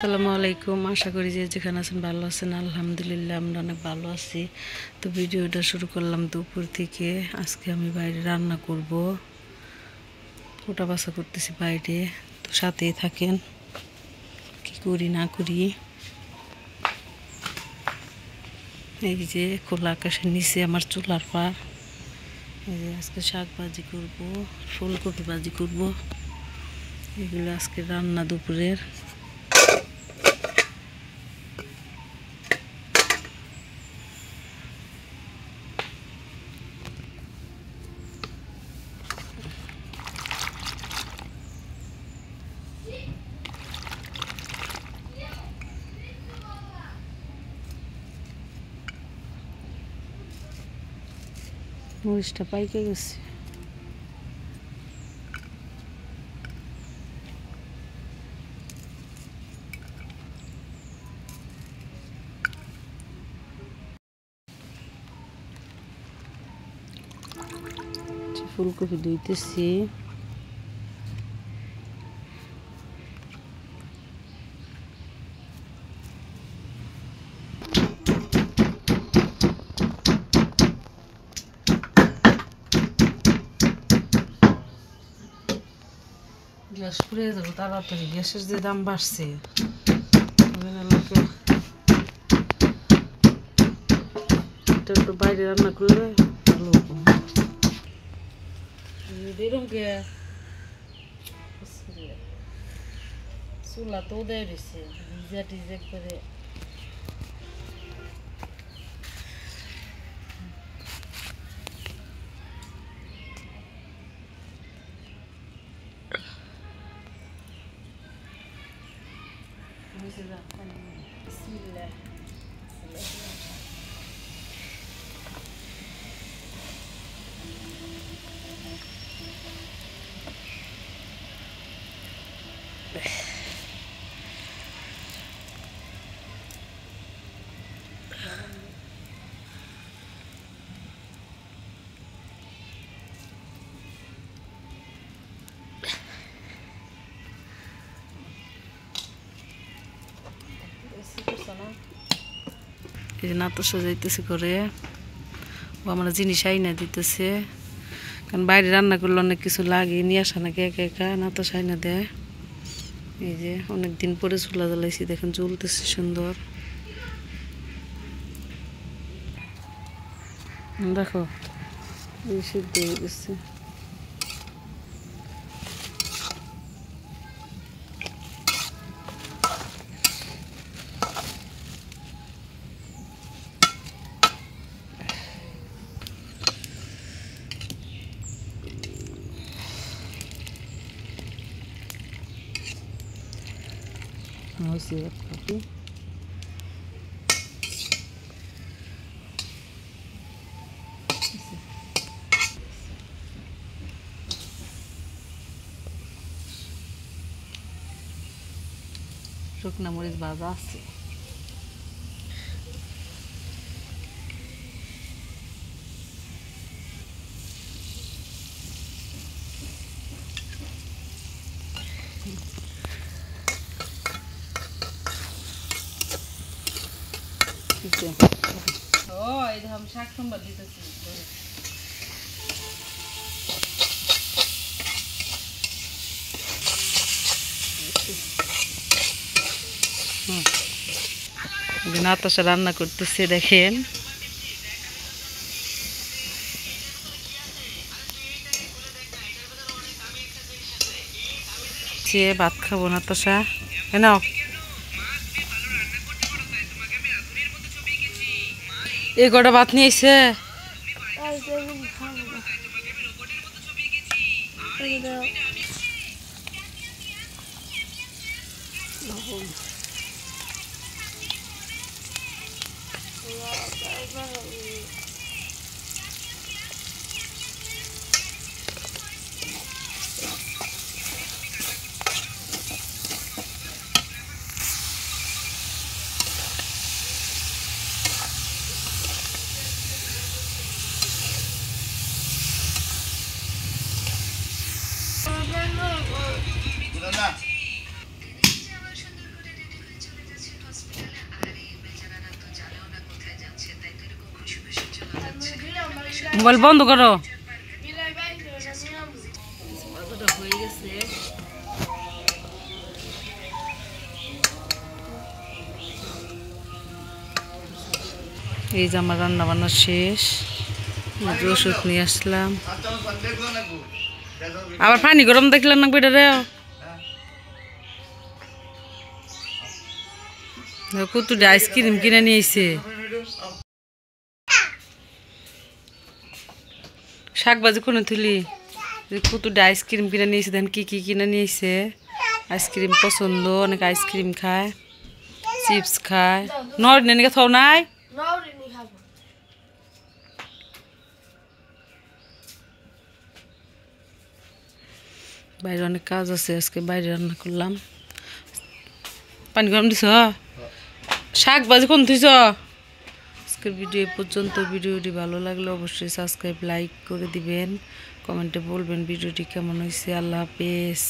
আসসালামু আলাইকুম। আশা করি যে যেখানে আছেন ভালো আছেন। আলহামদুলিল্লাহ আমরা অনেক ভালো আছি। তো ভিডিওটা শুরু করলাম দুপুর থেকে। আজকে আমি বাইরে রান্না করব, কোটা বাছা করতেছি বাইরে। তো সাথেই থাকেন, কি করি না করি। এই যে খোলা আকাশের নিচে আমার চুলার পার। এই যে আজকে শাক ভাজি করব, ফুলকপি ভাজি করব। এগুলো আজকে রান্না দুপুরের। মরিচটা পাইকে গেছে। ফুলকপি ধুইতেছি। গ্যাস পুড়িয়ে যাবো তাড়াতাড়ি, গ্যাসের যে দাম বাড়ছে। একটু বাইরে রান্না করলে ভালো হতো। চুলা তো দেয় রয়েছে, ভিজা টিজা করে। এই যে নাতসা যাইতেছে করে, ও আমার জিনিস আইনা দিতেছে। কারণ বাইরে রান্না করলে অনেক কিছু লাগে, নিয়ে আসা নাকি একা একা। নাতসা আইনা দেয়। এই যে অনেকদিন পরে চুলা জ্বালাইছি, দেখেন জ্বলতেছে সুন্দর। দেখো এই সিদ্ধ হয়ে গেছে। শুকনা মরিচ ভাজা আছে। শাক সম্বাদ দিতেছি। নাতাশা রান্না করতেছে, দেখেন। ভাত খাবো নাতাশা, নাও। এই কটা ভাত নিয়ে এসে মোবাইল বন্ধ করো। এই যে আমার রান্না বান্না শেষ, ওষুধ নিয়ে আসলাম। আবার পানি গরম দেখলাম না বেটা রে, কত আইসক্রিম কিনে নিয়েছে। শাক ভাজি কোনো তুলি কত আইসক্রিম কিনে নিয়েছে, দেখেন কি কি কিনে নিয়েছে। আইসক্রিম পছন্দ, অনেক আইসক্রিম খায়, চিপস খায়। নর নেনিকে থাও নাই, বাইরে অনেক কাজ আছে, আজকে বাইরে রান্না করলাম। পানি গরম দিছ, শাক ভাজি কোন থুইছ। আজকের ভিডিও পর্যন্ত। ভিডিওটি ভালো লাগলে অবশ্যই সাবস্ক্রাইব লাইক করে দিবেন, কমেন্টে বলবেন ভিডিওটি কেমন হয়েছে। আল্লাহ হাফেজ।